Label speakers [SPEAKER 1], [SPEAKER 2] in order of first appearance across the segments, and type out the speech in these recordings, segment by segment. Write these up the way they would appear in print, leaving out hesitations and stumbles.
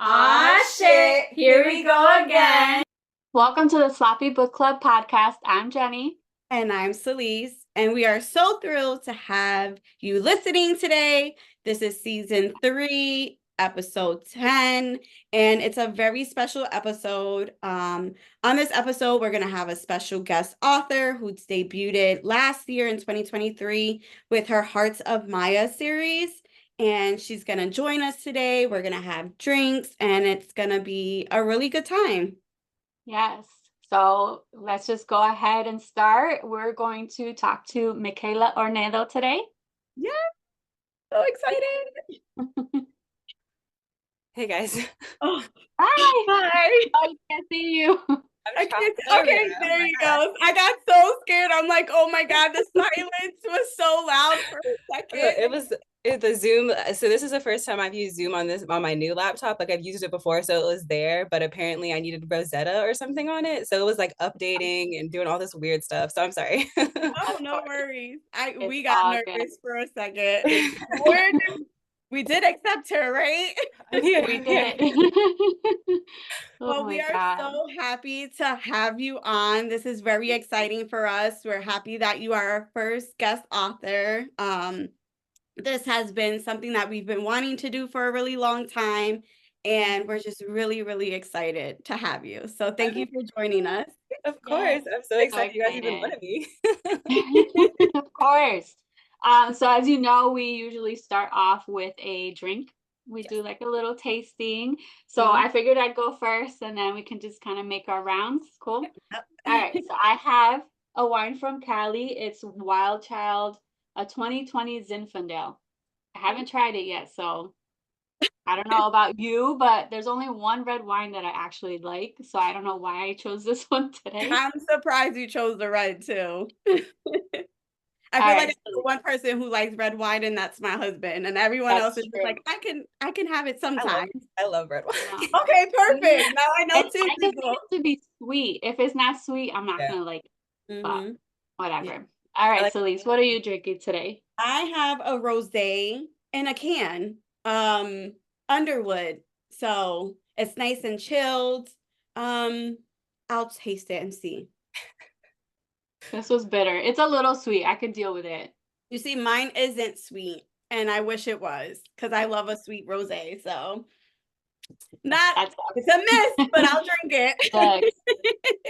[SPEAKER 1] Ah, shit. Here we go again.
[SPEAKER 2] Welcome to the Sloppy Book Club podcast. I'm Jenny.
[SPEAKER 1] And I'm Celese. And we are so thrilled to have you listening today. This is season 3, episode 10. And it's a very special episode. On this episode, we're going to have a special guest author who debuted last year in 2023 with her Hearts of Maya series. And she's going to join us today. We're going to have drinks and it's going to be a really good time.
[SPEAKER 2] Yes. So let's just go ahead and start. We're going to talk to Mikayla Hornedo today.
[SPEAKER 1] Yeah, so excited.
[SPEAKER 3] Hey guys.
[SPEAKER 1] Oh,
[SPEAKER 2] hi.
[SPEAKER 1] Hi.
[SPEAKER 2] I can't see you.
[SPEAKER 1] Okay, there you go. I got so scared. I'm like, oh my God, the silence was so loud for a second.
[SPEAKER 3] The Zoom. So this is the first time I've used Zoom on my new laptop. Like I've used it before, so it was there, but apparently I needed Rosetta or something on it. So it was like updating and doing all this weird stuff. So I'm sorry.
[SPEAKER 1] Oh, no worries. We
[SPEAKER 2] It's
[SPEAKER 1] got
[SPEAKER 2] all
[SPEAKER 1] nervous
[SPEAKER 2] good.
[SPEAKER 1] for a second. We did accept her, right?
[SPEAKER 3] I'm here.
[SPEAKER 2] We did.
[SPEAKER 1] Well, we are so happy to have you on. This is very exciting for us. We're happy that you are our first guest author. This has been something that we've been wanting to do for a really long time, and we're just really, really excited to have you. So thank you for joining us.
[SPEAKER 3] Of course. I'm so excited you guys even wanted me.
[SPEAKER 2] Of course. So as you know, we usually start off with a drink. We do like a little tasting. So I figured I'd go first and then we can just kind of make our rounds. Cool. All right. So I have a wine from Cali. It's Wild Child, a 2020 Zinfandel. I haven't tried it yet, so I don't know about you, but there's only one red wine that I actually like. So I don't know why I chose this one today.
[SPEAKER 1] I'm surprised you chose the red too. I feel like there's one person who likes red wine, and that's my husband, and everyone else is just like, I can have it sometimes.
[SPEAKER 3] I love red wine.
[SPEAKER 1] Okay, perfect. Now I know two
[SPEAKER 2] I just
[SPEAKER 1] people.
[SPEAKER 2] need it to be sweet. If it's not sweet, I'm not gonna like it. But whatever. All right, Celeste, what are you drinking today?
[SPEAKER 1] I have a rosé in a can. Underwood. So it's nice and chilled. I'll taste it and see.
[SPEAKER 2] This was bitter. It's a little sweet. I could deal with it.
[SPEAKER 1] You see, mine isn't sweet, and I wish it was because I love a sweet rosé. So it's a miss, but I'll drink it.
[SPEAKER 2] All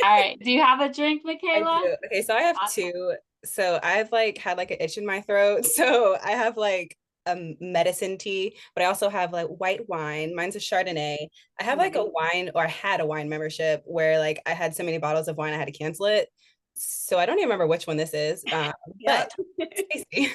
[SPEAKER 2] right. Do you have a drink, Mikayla?
[SPEAKER 3] Okay, so I have two. So I've like had like an itch in my throat. So I have like medicine tea, but I also have like white wine. Mine's a Chardonnay. I have like I had a wine membership where like I had so many bottles of wine I had to cancel it. So I don't even remember which one this is, but it's tasty.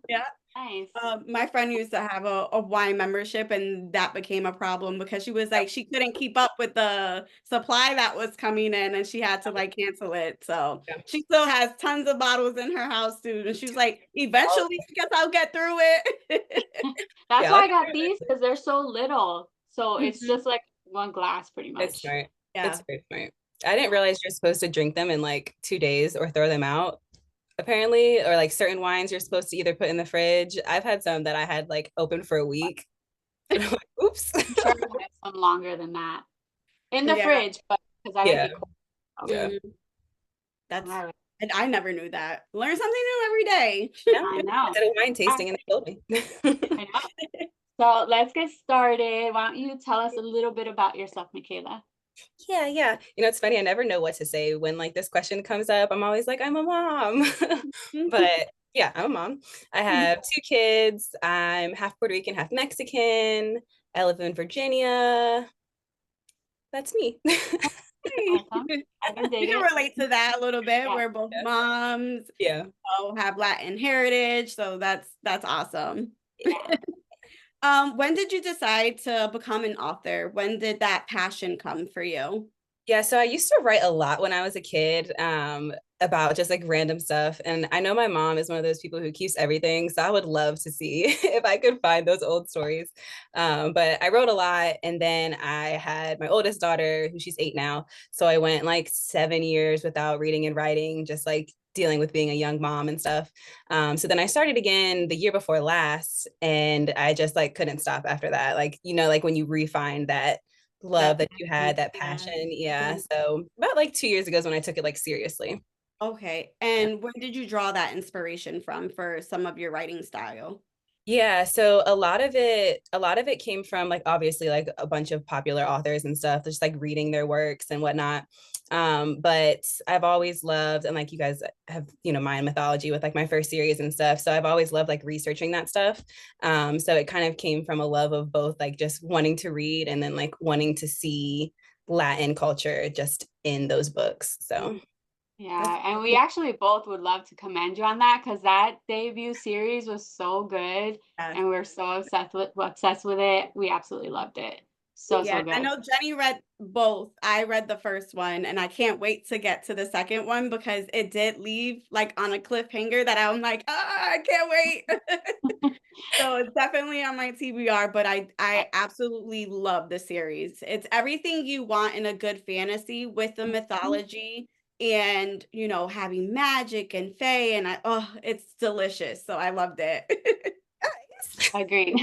[SPEAKER 1] Yeah.
[SPEAKER 2] Nice.
[SPEAKER 1] My friend used to have a wine membership, and that became a problem because she was like, she couldn't keep up with the supply that was coming in, and she had to like cancel it. So she still has tons of bottles in her house too. And she was like, eventually, I guess I'll get through it.
[SPEAKER 2] That's why I got these, because they're so little. So it's just like one glass pretty much.
[SPEAKER 3] It's smart.
[SPEAKER 1] Yeah.
[SPEAKER 3] It's very smart. I didn't realize you're supposed to drink them in like 2 days or throw them out, apparently, or like certain wines you're supposed to either put in the fridge. I've had some that I had like open for a week. And I'm like, oops.
[SPEAKER 2] I'm sure I had some longer than that in the fridge, but because I like it cold.
[SPEAKER 3] Yeah.
[SPEAKER 1] That's and I never knew that. Learn something new every day.
[SPEAKER 2] I know.
[SPEAKER 3] I did a wine tasting and they told me.
[SPEAKER 2] I know. So let's get started. Why don't you tell us a little bit about yourself, Mikayla?
[SPEAKER 3] Yeah. You know, it's funny. I never know what to say when like this question comes up. I'm always like, I'm a mom. But yeah, I'm a mom. I have 2 kids. I'm half Puerto Rican, half Mexican. I live in Virginia. That's me.
[SPEAKER 1] Awesome. I can relate to that a little bit. Yeah. We're both moms.
[SPEAKER 3] Yeah.
[SPEAKER 1] Have Latin heritage. So that's awesome. Yeah. When did you decide to become an author? When did that passion come for you?
[SPEAKER 3] Yeah, so I used to write a lot when I was a kid, about just like random stuff. And I know my mom is one of those people who keeps everything. So I would love to see if I could find those old stories. But I wrote a lot. And then I had my oldest daughter, who she's 8 now. So I went like 7 years without reading and writing, just like dealing with being a young mom and stuff. So then I started again the year before last, and I just like couldn't stop after that. Like, like when you refine that love
[SPEAKER 1] That
[SPEAKER 3] that you had, that
[SPEAKER 1] yeah.
[SPEAKER 3] passion. Yeah. So about like 2 years ago is when I took it like seriously.
[SPEAKER 1] Okay.
[SPEAKER 3] Yeah.
[SPEAKER 1] And where did you draw that inspiration from for some of your writing style?
[SPEAKER 3] Yeah, so a lot of it came from like obviously like a bunch of popular authors and stuff, just like reading their works and whatnot. But I've always loved, and like you guys have, Mayan mythology with like my first series and stuff. So I've always loved like researching that stuff. So it kind of came from a love of both like just wanting to read and then like wanting to see Latin culture just in those books. So
[SPEAKER 1] That's
[SPEAKER 2] Yeah, and we actually both would love to commend you on that because that debut series was so good
[SPEAKER 1] yes.
[SPEAKER 2] and we're so obsessed with it. We absolutely loved it. So,
[SPEAKER 1] Yeah,
[SPEAKER 2] so
[SPEAKER 1] I
[SPEAKER 2] good.
[SPEAKER 1] know Jenny read both. I read the first one and I can't wait to get to the second one because it did leave like on a cliffhanger that I'm like, I can't wait. So it's definitely on my TBR, but I absolutely love the series. It's everything you want in a good fantasy with the
[SPEAKER 2] Mhm.
[SPEAKER 1] mythology and having magic and fae and it's delicious. So I loved it.
[SPEAKER 2] Agreed.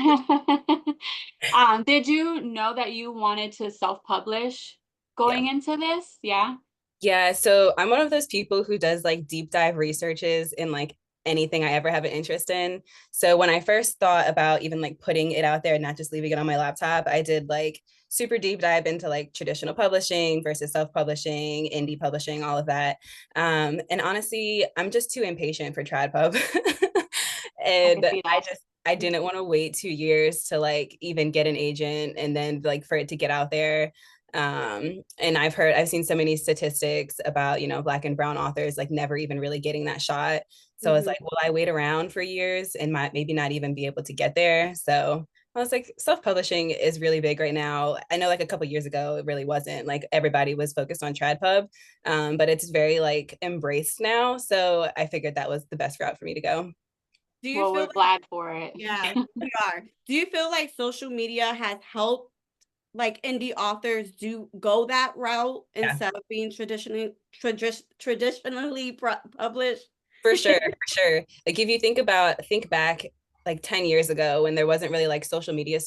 [SPEAKER 2] Did you know that you wanted to self-publish
[SPEAKER 3] yeah.
[SPEAKER 2] going into this? Yeah.
[SPEAKER 3] Yeah, so I'm one of those people who does like deep dive researches in like anything I ever have an interest in. So when I first thought about even like putting it out there and not just leaving it on my laptop, I did like super deep dive into like traditional publishing versus self-publishing, indie publishing, all of that. And honestly, I'm just too impatient for TradPub.
[SPEAKER 2] I can
[SPEAKER 3] And
[SPEAKER 2] see that.
[SPEAKER 3] I didn't want to wait 2 years to like even get an agent and then like for it to get out there. And I've seen so many statistics about, Black and brown authors like never even really getting that shot. So I was
[SPEAKER 1] Mhm.
[SPEAKER 3] like, will I wait around for years and might maybe not even be able to get there? So I was like, self-publishing is really big right now. I know like a couple years ago, it really wasn't. Like everybody was focused on TradPub, but it's very like embraced now. So I figured that was the best route for me to go.
[SPEAKER 1] Do you
[SPEAKER 2] Well,
[SPEAKER 1] feel
[SPEAKER 2] we're
[SPEAKER 1] like,
[SPEAKER 2] glad for it.
[SPEAKER 1] yeah, we are. Do you feel like social media has helped like indie authors do go that route
[SPEAKER 3] Yeah.
[SPEAKER 1] instead of being traditionally published?
[SPEAKER 3] For sure, for sure. Like if you think back like 10 years ago when there wasn't really like social media,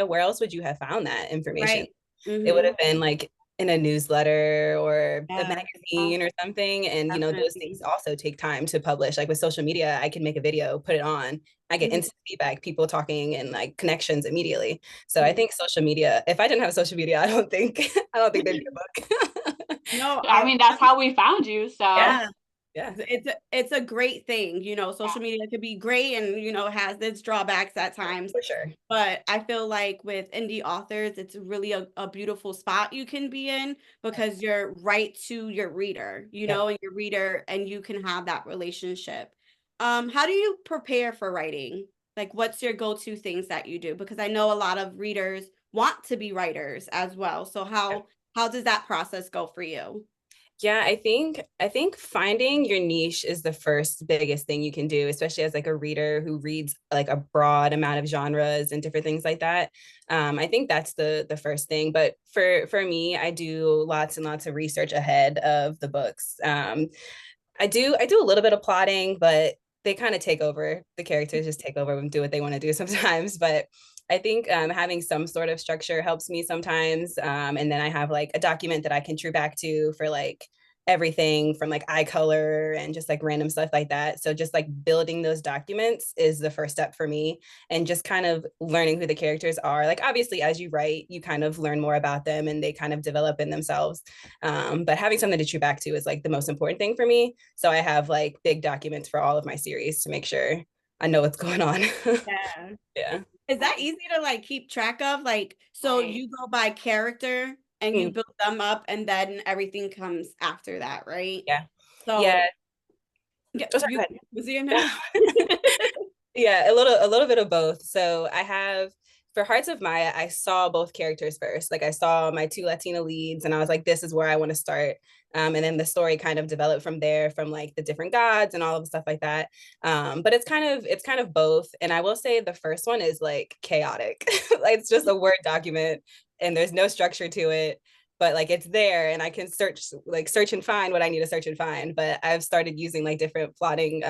[SPEAKER 3] where else would you have found that information?
[SPEAKER 1] Right.
[SPEAKER 3] It would
[SPEAKER 1] Mm-hmm.
[SPEAKER 3] have been like in a newsletter or a
[SPEAKER 1] Yeah.
[SPEAKER 3] magazine or something. And those
[SPEAKER 1] Definitely.
[SPEAKER 3] things also take time to publish. Like with social media, I can make a video, put it on. I get
[SPEAKER 1] Mhm.
[SPEAKER 3] instant feedback, people talking and like connections immediately. So I
[SPEAKER 1] Mhm.
[SPEAKER 3] think social media, if I didn't have social media, I don't think there'd be a book.
[SPEAKER 1] No,
[SPEAKER 2] I mean, that's how we found you. So,
[SPEAKER 3] Yeah.
[SPEAKER 1] yeah.
[SPEAKER 3] Yeah.
[SPEAKER 1] It's a great thing.
[SPEAKER 2] yeah.
[SPEAKER 1] Social media could be great and has its drawbacks at times.
[SPEAKER 3] For sure.
[SPEAKER 1] But I feel like with indie authors, it's really a beautiful spot you can be in because you're right to your reader,
[SPEAKER 3] Yep.
[SPEAKER 1] and your reader, and you can have that relationship. How do you prepare for writing? Like, what's your go-to things that you do? Because I know a lot of readers want to be writers as well. So how does that process go for you?
[SPEAKER 3] Yeah, I think finding your niche is the first biggest thing you can do, especially as like a reader who reads like a broad amount of genres and different things like that. I think that's the first thing. But for me, I do lots and lots of research ahead of the books. I do a little bit of plotting, but they kind of take over. The characters just take over and do what they want to do sometimes. But I think having some sort of structure helps me sometimes. And then I have like a document that I can true back to for like everything from like eye color and just like random stuff like that. So just like building those documents is the first step for me, and just kind of learning who the characters are. Like obviously as you write, you kind of learn more about them and they kind of develop in themselves. But having something to true back to is like the most important thing for me. So I have like big documents for all of my series to make sure I know what's going on.
[SPEAKER 1] Yeah.
[SPEAKER 3] Yeah.
[SPEAKER 1] Is that
[SPEAKER 2] Right.
[SPEAKER 1] easy to like keep track of? Like, so
[SPEAKER 2] Right.
[SPEAKER 1] you go by character and you
[SPEAKER 3] Mm,
[SPEAKER 1] build them up and then everything comes after that, right?
[SPEAKER 3] yeah. Yeah.
[SPEAKER 1] So yeah,
[SPEAKER 3] Oh, sorry,
[SPEAKER 1] you
[SPEAKER 3] go
[SPEAKER 1] was you
[SPEAKER 3] ahead.
[SPEAKER 1] next?
[SPEAKER 3] Yeah, a little bit of both. So I have for Hearts of Maya, I saw both characters first. Like I saw my two Latina leads and I was like, this is where I want to start. And then the story kind of developed from there, from like the different gods and all of the stuff like that. But it's kind of both. And I will say the first one is like chaotic. Like, it's just a Word document and there's no structure to it. But like it's there and I can search and find what I need to search and find. But I've started using like different plotting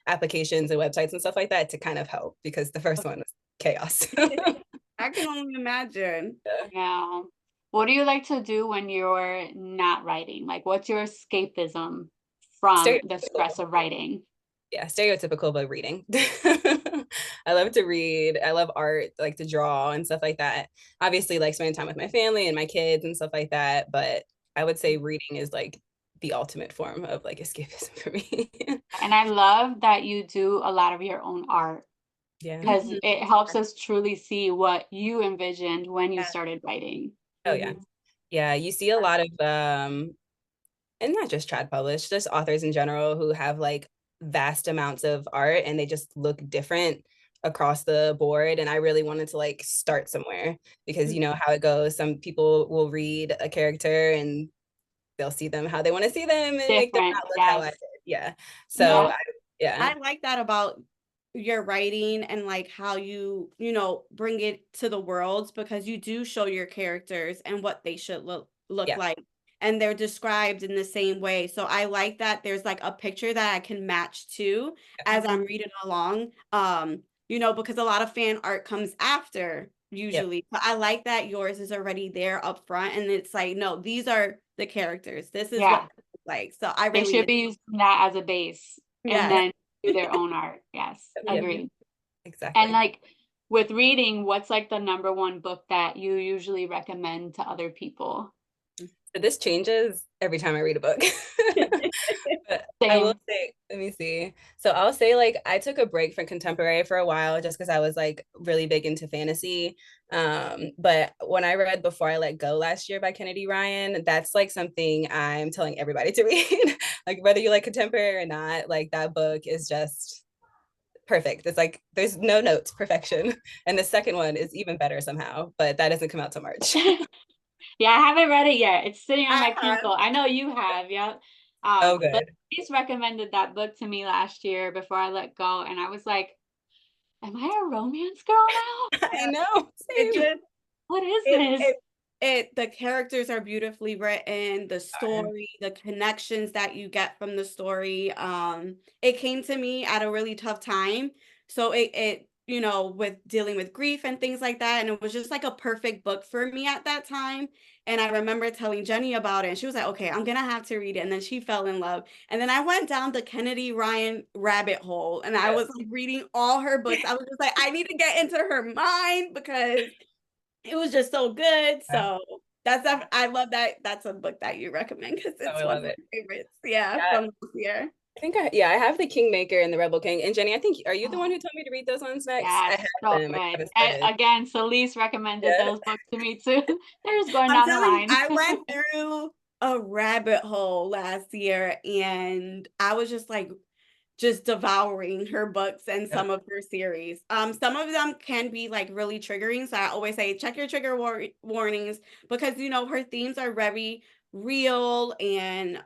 [SPEAKER 3] applications and websites and stuff like that to kind of help, because the first one was chaos.
[SPEAKER 1] I can only imagine.
[SPEAKER 2] Yeah. What do you like to do when you're not writing? Like, what's your escapism from the stress of writing?
[SPEAKER 3] Yeah, stereotypical, but reading. I love to read. I love art, like to draw and stuff like that. Obviously, like spending time with my family and my kids and stuff like that. But I would say reading is like the ultimate form of like escapism for me.
[SPEAKER 2] And I love that you do a lot of your own art,
[SPEAKER 3] Yeah.
[SPEAKER 2] because it helps us truly see what you envisioned when you started writing.
[SPEAKER 3] Oh yeah. Yeah, you see a lot of and not just trad published, just authors in general who have like vast amounts of art and they just look different across the board. And I really wanted to like start somewhere, because you know how it goes. Some people will read a character and they'll see them how they want to see them and make them not look how I did. Yeah. So
[SPEAKER 1] I like that about your writing and like how you bring it to the world, because you do show your characters and what they should look like, and they're described in the same way. So I like that there's like a picture that I can match to as I'm reading along, because a lot of fan art comes after usually. But I like that yours is already there up front, and it's like, no, these are the characters. This is what they look like. So I really
[SPEAKER 2] should be using that as a base and then do their own art. Yes, agreed.
[SPEAKER 3] Exactly.
[SPEAKER 2] And like with reading, what's like the number one book that you usually recommend to other people?
[SPEAKER 3] So this changes every time I read a book. But I will say, let me see. So I'll say like I took a break from contemporary for a while just because I was like really big into fantasy. But when I read Before I Let Go last year by Kennedy Ryan, that's like something I'm telling everybody to read. Like whether you like contemporary or not, like that book is just perfect. It's like there's no notes, perfection. And the second one is even better somehow, but that doesn't come out till March.
[SPEAKER 2] Yeah, I haven't read it yet. It's sitting on my Kindle. I know you have. Yep.
[SPEAKER 3] Oh, good.
[SPEAKER 2] But he's recommended that book to me last year, Before I Let Go, and I was like, am I a romance girl now?
[SPEAKER 3] I know.
[SPEAKER 2] What is this?
[SPEAKER 1] The characters are beautifully written, the story, the connections that you get from the story. It came to me at a really tough time. So it with dealing with grief and things like that. And it was just like a perfect book for me at that time. And I remember telling Jenny about it, and she was like, okay, I'm going to have to read it. And then she fell in love. And then I went down the Kennedy Ryan rabbit hole, and I was like reading all her books. I was just like, I need to get into her mind because it was just so good. So I love that. That's a book that you recommend because it's one of my favorites. From this year.
[SPEAKER 3] I think I have the Kingmaker and the Rebel King. And Jenny, I think, are you the one who told me to read those ones next?
[SPEAKER 2] Yeah, so good. Again, Celeste recommended those books to me too. They're just going down the line.
[SPEAKER 1] I went through a rabbit hole last year, and I was just like, devouring her books and some of her series. Some of them can be like really triggering. So I always say, check your trigger warnings, because, her themes are very real and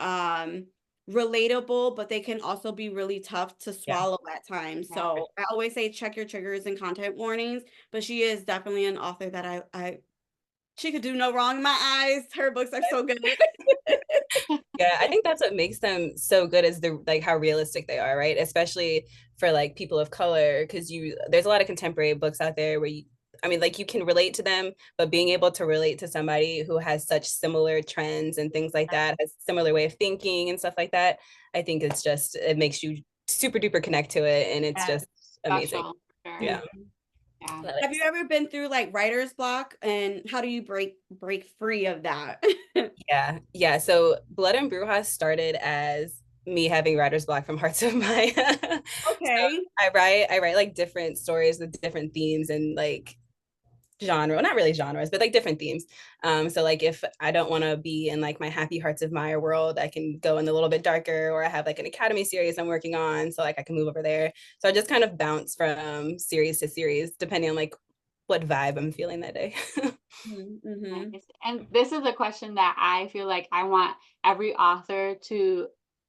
[SPEAKER 1] relatable, but they can also be really tough to swallow at times. So I always say check your triggers and content warnings, but she is definitely an author that she could do no wrong in my eyes. Her books are so good.
[SPEAKER 3] Yeah, I think that's what makes them so good, is the like how realistic they are, right? Especially for like people of color, because there's a lot of contemporary books out there where you can relate to them, but being able to relate to somebody who has such similar trends and things like that, has similar way of thinking and stuff like that, I think it makes you super duper connect to it, and it's just amazing. Yeah.
[SPEAKER 1] Have you ever been through like writer's block, and how do you break free of that?
[SPEAKER 3] Yeah. So Blood and Brujas started as me having writer's block from Hearts of Maya.
[SPEAKER 1] Okay.
[SPEAKER 3] So I write like different stories with different themes and like genre, not really genres, but like different themes. So like if I don't want to be in like my happy Hearts of Maya world, I can go in a little bit darker, or I have like an academy series I'm working on, so like I can move over there. So I just kind of bounce from series to series depending on like what vibe I'm feeling that day.
[SPEAKER 1] Mm-hmm.
[SPEAKER 2] Nice. And this is a question that I feel like I want every author to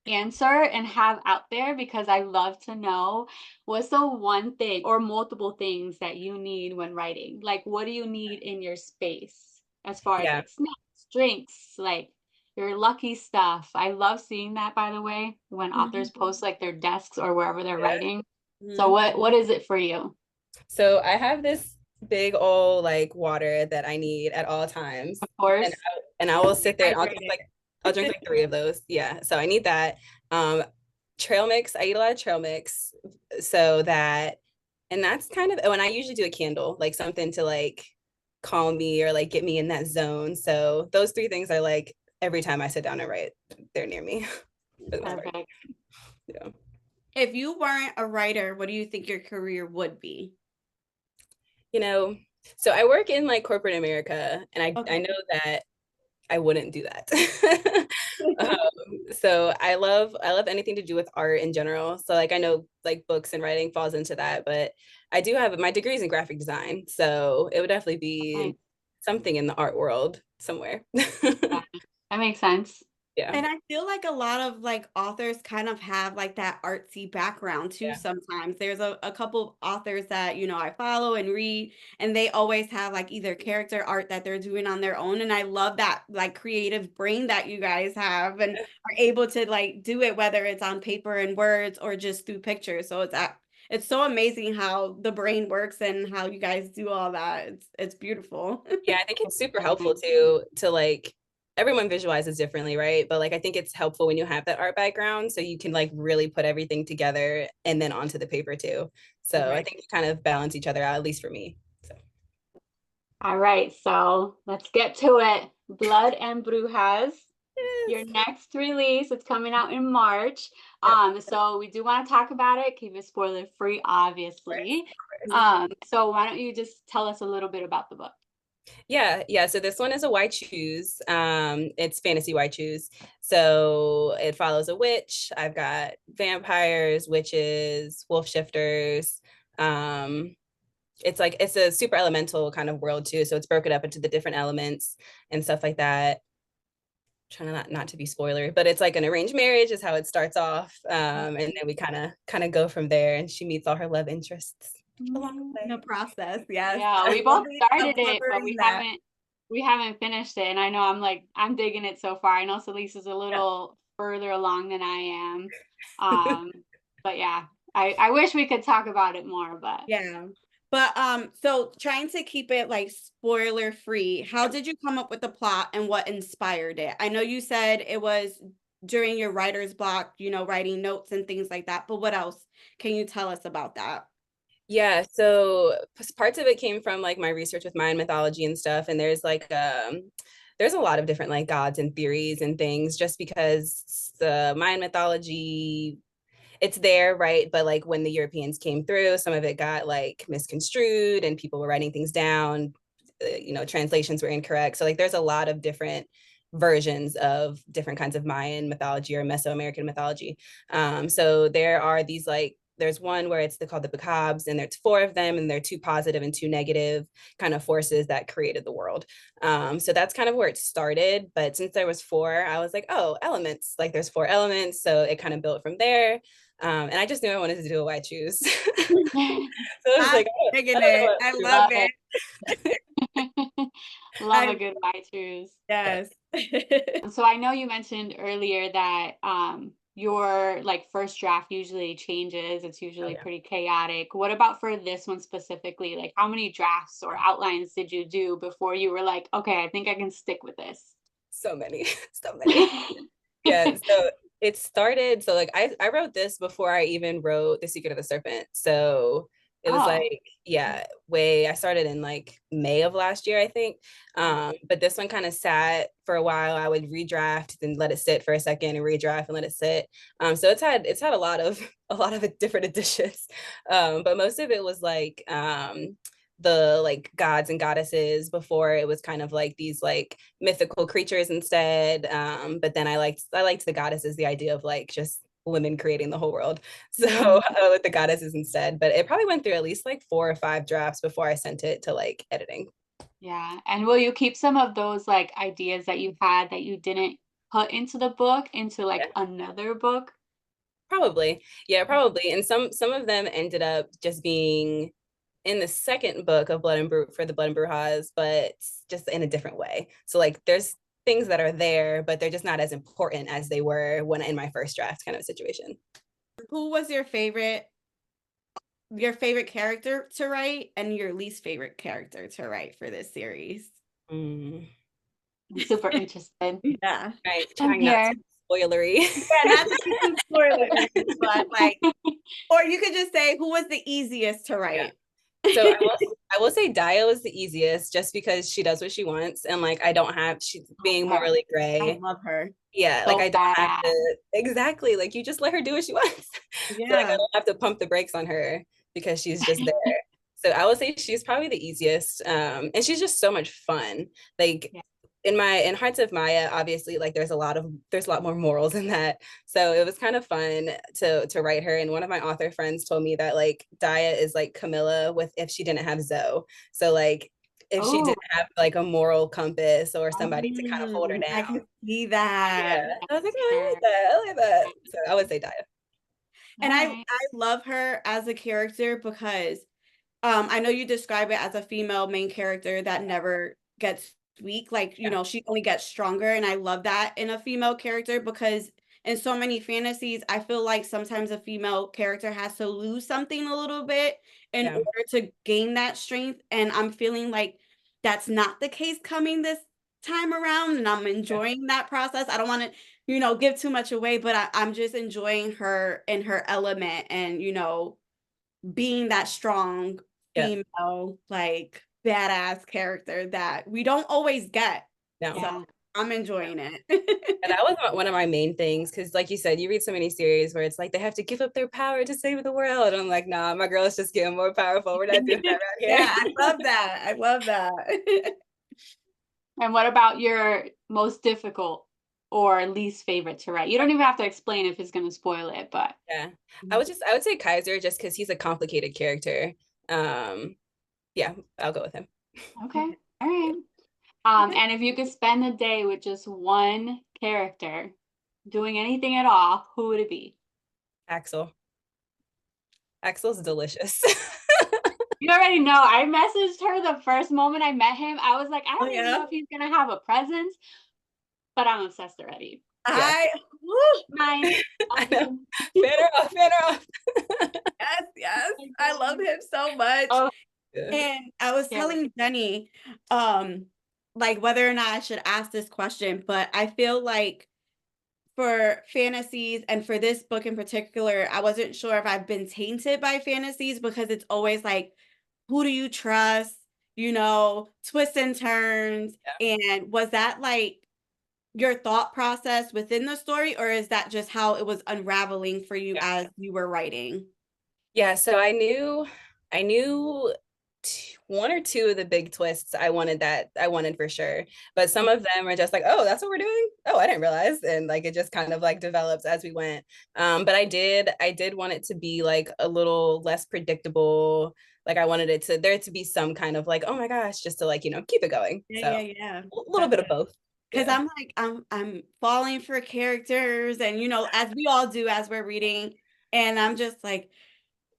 [SPEAKER 2] answer and have out there, because I love to know what's the one thing or multiple things that you need when writing. Like, what do you need in your space as far as
[SPEAKER 3] Yeah.
[SPEAKER 2] like snacks, drinks, like your lucky stuff? I love seeing that, by the way, when authors post like their desks or wherever they're writing. So what is it for you?
[SPEAKER 3] So I have this big old like water that I need at all times.
[SPEAKER 2] Of course.
[SPEAKER 3] And I will sit there and
[SPEAKER 1] Hydrated.
[SPEAKER 3] I'll drink like 3 of those. Yeah. So I need that. Trail mix. I eat a lot of trail mix. So that, and that's kind of, oh, and I usually do a candle, like something to like calm me or like get me in that zone. So those 3 things are like every time I sit down and write, they're near me.
[SPEAKER 2] Perfect.
[SPEAKER 3] Yeah.
[SPEAKER 1] If you weren't a writer, what do you think your career would be?
[SPEAKER 3] You know, so I work in like corporate America, and I know that I wouldn't do that. So I love anything to do with art in general. So like I know like books and writing falls into that, but I do have my degrees in graphic design, so it would definitely be something in the art world somewhere.
[SPEAKER 2] Yeah, that makes sense.
[SPEAKER 3] Yeah.
[SPEAKER 1] And I feel like a lot of like authors kind of have like that artsy background too.
[SPEAKER 3] Yeah.
[SPEAKER 1] Sometimes there's a couple authors that, you know, I follow and read, and they always have like either character art that they're doing on their own. And I love that like creative brain that you guys have and are able to like do it, whether it's on paper and words or just through pictures. So it's so amazing how the brain works and how you guys do all that. It's beautiful.
[SPEAKER 3] Yeah, I think it's super helpful too to like everyone visualizes differently, right? But like I think it's helpful when you have that art background so you can like really put everything together and then onto the paper too. So I think you kind of balance each other out, at least for me. So
[SPEAKER 2] All right, so let's get to it. Blood and Brujas. Your next release, it's coming out in March. So we do want to talk about it, keep it spoiler free, obviously. So why don't you just tell us a little bit about the book?
[SPEAKER 3] Yeah. So this one is a why choose. It's fantasy why choose. So it follows a witch. I've got vampires, witches, wolf shifters. It's a super elemental kind of world too. So it's broken up into the different elements and stuff like that. Trying to not to be spoiler, but it's like an arranged marriage is how it starts off. And then we kind of go from there, and she meets all her love interests along the way.
[SPEAKER 1] The process, yes.
[SPEAKER 2] Yeah, we both started it, but we haven't finished it. And I know I'm digging it so far. I know Celeste is a little further along than I am. But yeah, I wish we could talk about it more, but
[SPEAKER 1] yeah. But so trying to keep it like spoiler free, how did you come up with the plot and what inspired it? I know you said it was during your writer's block, you know, writing notes and things like that, but what else can you tell us about that?
[SPEAKER 3] Yeah, so parts of it came from like my research with Mayan mythology and stuff, and there's a lot of different like gods and theories and things just because the Mayan mythology, it's there, right? But like when the Europeans came through, some of it got like misconstrued and people were writing things down, translations were incorrect. So like there's a lot of different versions of different kinds of Mayan mythology or Mesoamerican mythology. So there are these like, there's one where it's called the Bacabs, and there's 4 of them, and they're 2 positive and 2 negative kind of forces that created the world. So that's kind of where it started. But since there was 4, I was like, oh, elements, like there's 4 elements. So it kind of built from there. And I just knew I wanted to do a why choose. So I was like,
[SPEAKER 1] I love
[SPEAKER 2] it. Love a good why choose.
[SPEAKER 1] Yes.
[SPEAKER 2] So I know you mentioned earlier that your like first draft usually changes. It's usually pretty chaotic. What about for this one specifically? Like how many drafts or outlines did you do before you were like, okay, I think I can stick with this?
[SPEAKER 3] So many. Yeah. So it started, so like I wrote this before I even wrote The Secret of the Serpent. So it was I started in like May of last year, I think. But this one kind of sat for a while. I would redraft and let it sit for a second and redraft and let it sit. So it's had a lot of different editions. But most of it was like the like gods and goddesses. Before it was kind of like these like mythical creatures instead. But then I liked the goddesses, the idea of like just women creating the whole world. So with the goddesses instead. But it probably went through at least like 4 or 5 drafts before I sent it to like editing.
[SPEAKER 2] Yeah. And will you keep some of those like ideas that you had that you didn't put into the book into like another book?
[SPEAKER 3] Probably. Yeah, probably. And some of them ended up just being in the second book of Blood and for the Blood and Brujas, but just in a different way. So like there's things that are there, but they're just not as important as they were when in my first draft kind of situation.
[SPEAKER 1] Who was your favorite character to write and your least favorite character to write for this series?
[SPEAKER 2] I'm super interested.
[SPEAKER 1] Yeah.
[SPEAKER 3] Right. Trying not to be spoilery.
[SPEAKER 1] Yeah, not to be too spoilery, but like, or you could just say who was the easiest to write.
[SPEAKER 3] Yeah. So I will say Dio is the easiest just because she does what she wants and like I don't have she's being morally gray.
[SPEAKER 1] I love her.
[SPEAKER 3] Yeah,
[SPEAKER 2] So
[SPEAKER 3] like I don't have to exactly like you just let her do what she wants.
[SPEAKER 1] Yeah.
[SPEAKER 3] So like I don't have to pump the brakes on her because she's just there. So I would say she's probably the easiest. And she's just so much fun. Like in Hearts of Maya, obviously, like there's a lot more morals in that. So it was kind of fun to write her. And one of my author friends told me that like Daya is like Camilla with if she didn't have Zoe. So like if she didn't have like a moral compass or somebody to kind of hold her down.
[SPEAKER 1] I can see that.
[SPEAKER 3] Yeah. I was like, oh, I like that. I like that. So I would say Daya.
[SPEAKER 1] And I love her as a character because I know you describe it as a female main character that never gets weak. Like, you know, she only gets stronger. And I love that in a female character because in so many fantasies, I feel like sometimes a female character has to lose something a little bit in order to gain that strength. And I'm feeling like that's not the case coming this time around. And I'm enjoying that process. I don't want to, you know, give too much away, but I'm just enjoying her in her element and, you know, being that strong female, like badass character that we don't always get.
[SPEAKER 3] No.
[SPEAKER 1] So I'm enjoying it.
[SPEAKER 3] And that was one of my main things because, like you said, you read so many series where it's like they have to give up their power to save the world. And I'm like, nah, my girl is just getting more powerful. We're not doing that right here.
[SPEAKER 1] Yeah, I love that. I love that.
[SPEAKER 2] And what about your most difficult or least favorite to write? You don't even have to explain if it's going to spoil it, but
[SPEAKER 3] yeah, I would say Kaiser just because he's a complicated character. Yeah, I'll go with him.
[SPEAKER 2] Okay, all right. And if you could spend a day with just one character doing anything at all, who would it be?
[SPEAKER 3] Axel. Axel's delicious.
[SPEAKER 2] You already know. I messaged her the first moment I met him. I was like, I don't even know if he's gonna have a presence, but I'm obsessed already.
[SPEAKER 1] I
[SPEAKER 3] know. Fan her off.
[SPEAKER 1] Yes. I love him so much.
[SPEAKER 2] Oh,
[SPEAKER 1] and I was telling Jenny, like whether or not I should ask this question, but I feel like for fantasies and for this book in particular, I wasn't sure if I've been tainted by fantasies because it's always like, who do you trust? You know, twists and turns. And was that like your thought process within the story, or is that just how it was unraveling for you as you were writing?
[SPEAKER 3] Yeah, so I knew one or two of the big twists I wanted for sure, but some of them are just like, oh, that's what we're doing. Oh, I didn't realize. And like it just kind of like develops as we went. But I did want it to be like a little less predictable. Like I wanted there to be some kind of like, oh my gosh, just to like, you know, keep it going. A little bit of both.
[SPEAKER 1] Because I'm like, I'm falling for characters and, you know, as we all do as we're reading. And I'm just like,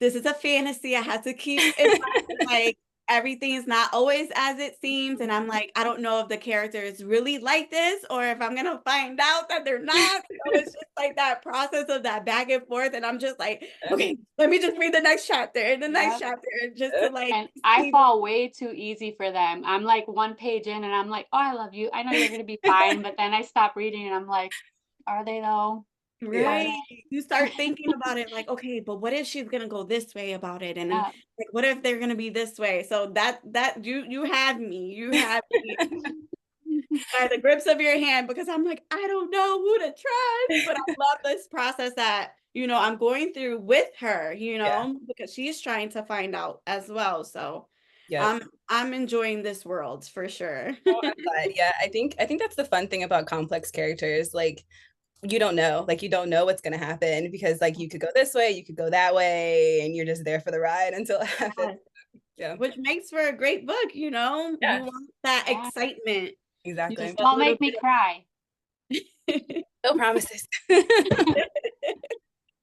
[SPEAKER 1] this is a fantasy. I have to keep in mind, like, everything is not always as it seems. And I'm like, I don't know if the character is really like this or if I'm going to find out that they're not. So it's just like that process of that back and forth. And I'm just like, okay, let me just read the next chapter and the next chapter just to like.
[SPEAKER 2] And I fall way too easy for them. I'm like one page in and I'm like, oh, I love you. I know you're going to be fine. But then I stop reading and I'm like, are they though?
[SPEAKER 1] Right. You start thinking about it like, okay, but what if she's gonna go this way about it? And then, like, what if they're gonna be this way? So that you have me by the grips of your hand because I'm like, I don't know who to trust, but I love this process that, you know, I'm going through with her, you know, because she's trying to find out as well. So I'm enjoying this world for sure.
[SPEAKER 3] Oh, I'm glad. Yeah, I think that's the fun thing about complex characters. Like you don't know, like you don't know what's going to happen because like you could go this way, you could go that way, and you're just there for the ride until it happens. Yeah.
[SPEAKER 1] Which makes for a great book, you know?
[SPEAKER 3] Yeah.
[SPEAKER 1] You want that excitement.
[SPEAKER 3] Exactly.
[SPEAKER 2] Don't make me cry.
[SPEAKER 3] No promises.
[SPEAKER 2] I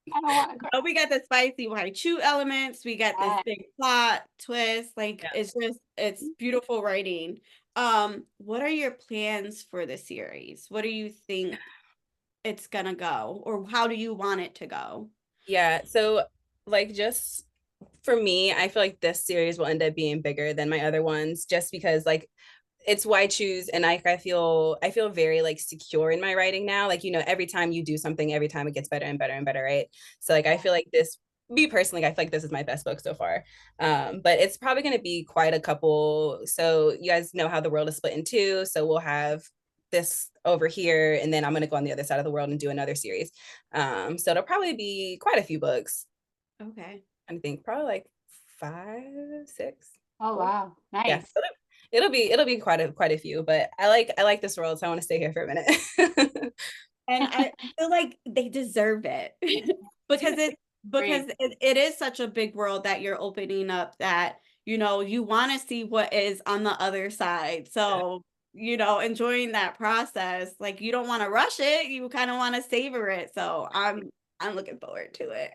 [SPEAKER 2] don't want to cry.
[SPEAKER 1] Oh, we got the spicy white chew elements. We got this big plot twist. Like it's beautiful writing. What are your plans for the series? What do you think it's gonna go, or how do you want it to go?
[SPEAKER 3] Yeah, so like just for me, I feel like this series will end up being bigger than my other ones just because like it's why I choose, and I feel very like secure in my writing now. Like, you know, every time you do something, every time it gets better and better and better, right? So like I feel like this, me personally, I feel like this is my best book so far. But it's probably going to be quite a couple. So you guys know how the world is split in two. So we'll have this over here, and then I'm going to go on the other side of the world and do another series. So it'll probably be quite a few books.
[SPEAKER 1] Okay.
[SPEAKER 3] I think probably like 5, 6.
[SPEAKER 2] Oh, wow. Nice.
[SPEAKER 3] Yeah, so it'll be quite a few, but I like this world, so I want to stay here for a minute.
[SPEAKER 1] And I feel like they deserve it because it is such a big world that you're opening up that, you know, you want to see what is on the other side. So, you know, enjoying that process, like you don't want to rush it. You kind of want to savor it. So I'm looking forward to it.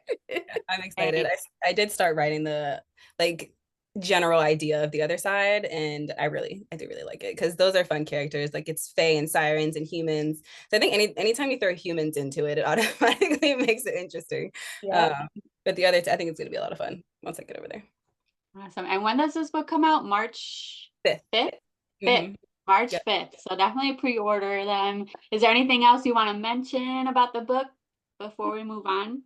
[SPEAKER 3] I'm excited. I did start writing the like general idea of the other side, and I do really like it because those are fun characters. Like it's fae and sirens and humans. So I think anytime you throw humans into it, it automatically makes it interesting.
[SPEAKER 2] Yeah.
[SPEAKER 3] But the other I think it's gonna be a lot of fun once I get over there.
[SPEAKER 2] Awesome. And when does this book come out? March 5th? 5th?
[SPEAKER 3] Mm-hmm.
[SPEAKER 2] March 5th. So definitely pre-order them. Is there anything else you want to mention about the book before we move on?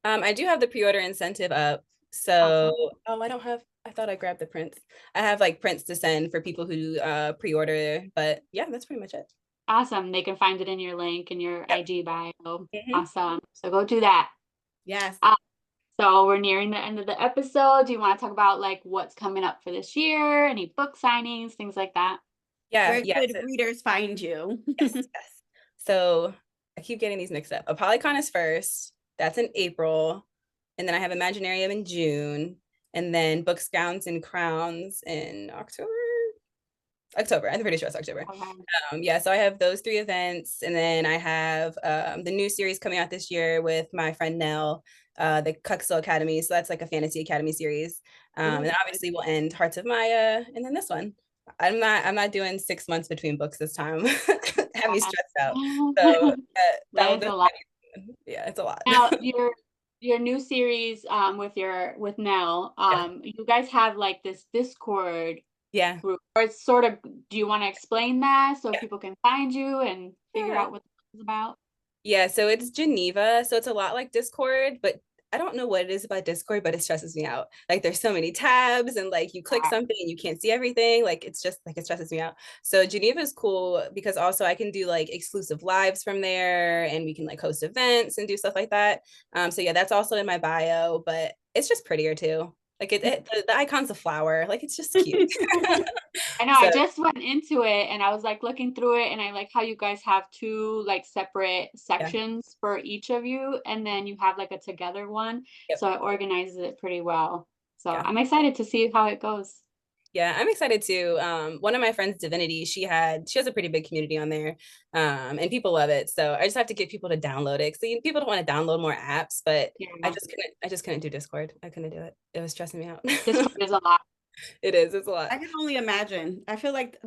[SPEAKER 3] I do have the pre-order incentive up. So, I thought I grabbed the prints. I have like prints to send for people who pre-order, but yeah, that's pretty much it.
[SPEAKER 2] Awesome. They can find it in your link in your IG bio. Awesome. So go do that.
[SPEAKER 1] Yes.
[SPEAKER 2] So we're nearing the end of the episode. Do you want to talk about like what's coming up for this year? Any book signings, things like that?
[SPEAKER 3] Yeah.
[SPEAKER 1] Where could readers find you?
[SPEAKER 3] Yes. So I keep getting these mixed up. Apolycon is first. That's in April. And then I have Imaginarium in June. And then Books, Gowns, and Crowns in October. I'm pretty sure it's October. Okay. So I have those 3 events. And then I have the new series coming out this year with my friend Nell, the Cuxo Academy. So that's like a fantasy academy series. And then obviously we'll end Hearts of Maya. And then this one. I'm not doing 6 months between books this time. Have me stressed out. So that was a lot. Yeah, it's a lot.
[SPEAKER 2] Now your new series with Nell, you guys have like this Discord group, or it's sort of, do you want to explain that so people can find you and figure out what it's about?
[SPEAKER 3] Yeah, so it's Geneva, so it's a lot like Discord, but I don't know what it is about Discord, but it stresses me out. Like there's so many tabs and like you click something and you can't see everything. Like it's just like it stresses me out. So Geneva is cool because also I can do like exclusive lives from there, and we can like host events and do stuff like that. So yeah, that's also in my bio, but it's just prettier too. Like the icon's a flower. Like it's just cute.
[SPEAKER 2] I know. So, I just went into it and I was like looking through it, and I like how you guys have 2 like separate sections for each of you, and then you have like a together one. So it organizes it pretty well. So I'm excited to see how it goes.
[SPEAKER 3] Yeah, I'm excited too. One of my friends, Divinity, she has a pretty big community on there, and people love it. So I just have to get people to download it. So people don't want to download more apps, but I just couldn't do Discord. I couldn't do it. It was stressing me out.
[SPEAKER 2] Discord is a lot.
[SPEAKER 3] It is. It's a lot.
[SPEAKER 1] I can only imagine. I feel like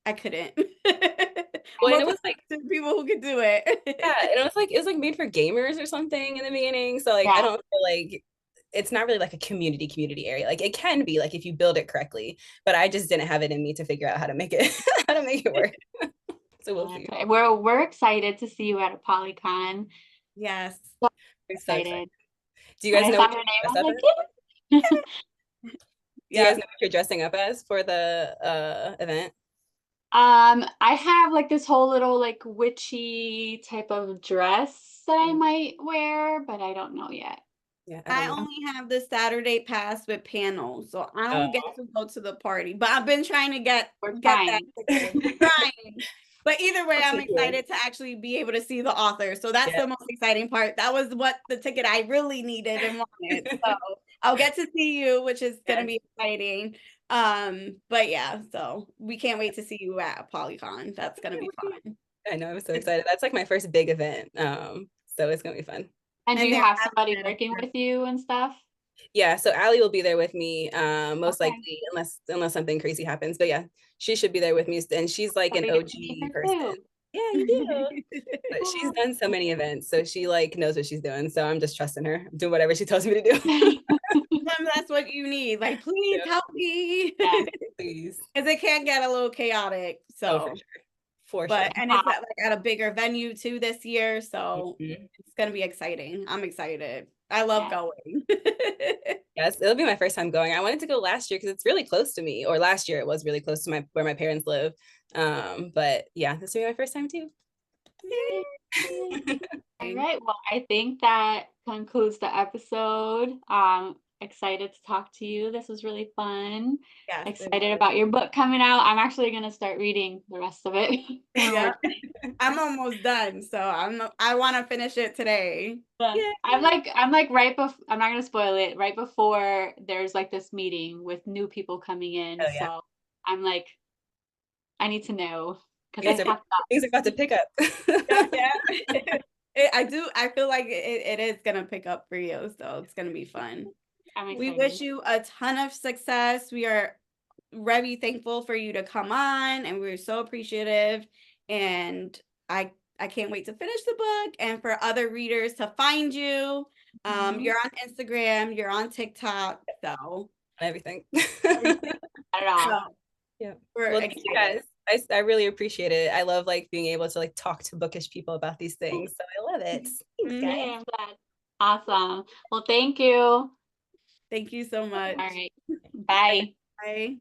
[SPEAKER 1] I couldn't.
[SPEAKER 3] Well, it was like
[SPEAKER 1] people who could do it.
[SPEAKER 3] Yeah, it was like made for gamers or something in the beginning. So like I don't feel like it's not really like a community area. Like it can be like if you build it correctly, but I just didn't have it in me to figure out how to make it work. So we'll see.
[SPEAKER 2] We're excited to see you at Apolycon.
[SPEAKER 1] Yes.
[SPEAKER 2] So excited.
[SPEAKER 3] Do you guys know what you're Do you guys know what you're dressing up as for the event?
[SPEAKER 2] I have like this whole little like witchy type of dress that I might wear, but I don't know yet.
[SPEAKER 1] Yeah, I only have the Saturday pass with panels, so I don't get to go to the party. But I've been trying to get that. We're trying. But But either way, I'm
[SPEAKER 3] Okay, good.
[SPEAKER 1] excited to actually be able to see the author. So that's the most exciting part. That was what the ticket I really needed and wanted. So I'll get to see you, which is going to be exciting. But yeah, so we can't wait to see you at Polycon. That's going to be fun.
[SPEAKER 3] I know, I'm so excited. That's like my first big event. So it's going to be fun.
[SPEAKER 2] And do you have somebody working with you and stuff?
[SPEAKER 3] Yeah, so Allie will be there with me, most likely, unless something crazy happens. But yeah, she should be there with me, and she's like an OG person. Yeah, you do. But she's done so many events, so she like knows what she's doing. So I'm just trusting her, do whatever she tells me to do.
[SPEAKER 1] Sometimes that's what you need. Like, please help me.
[SPEAKER 2] Yeah.
[SPEAKER 1] Please, because it can get a little chaotic. So.
[SPEAKER 3] For sure. For
[SPEAKER 1] but
[SPEAKER 3] sure.
[SPEAKER 1] and it's at a bigger venue too this year, so it's gonna be exciting. I'm excited. I love going.
[SPEAKER 3] Yes, it'll be my first time going. I wanted to go last year because it's really close to me, or last year it was really close to where my parents live. But yeah, this will be my first time too.
[SPEAKER 2] All right, well, I think that concludes the episode. Excited to talk to you. This was really fun. Yes, excited about your book coming out. I'm actually gonna start reading the rest of it.
[SPEAKER 1] Yeah. I'm almost done, so I want to finish it today.
[SPEAKER 2] Yeah. I'm like right before, I'm not gonna spoil it, right before there's like this meeting with new people coming in. So I'm like, I need to know because
[SPEAKER 3] things are about to pick up.
[SPEAKER 1] I feel like it is gonna pick up for you, so it's gonna be fun. We wish you a ton of success. We are very thankful for you to come on, and we're so appreciative. And I can't wait to finish the book and for other readers to find you. You're on Instagram, you're on TikTok, so
[SPEAKER 3] everything.
[SPEAKER 2] At all.
[SPEAKER 3] Yeah. Well, thank you guys. I really appreciate it. I love like being able to like talk to bookish people about these things. So I love it. Thanks, guys.
[SPEAKER 2] I'm glad. Awesome. Well, thank you.
[SPEAKER 1] Thank you so much.
[SPEAKER 2] All right. Bye.
[SPEAKER 1] Bye.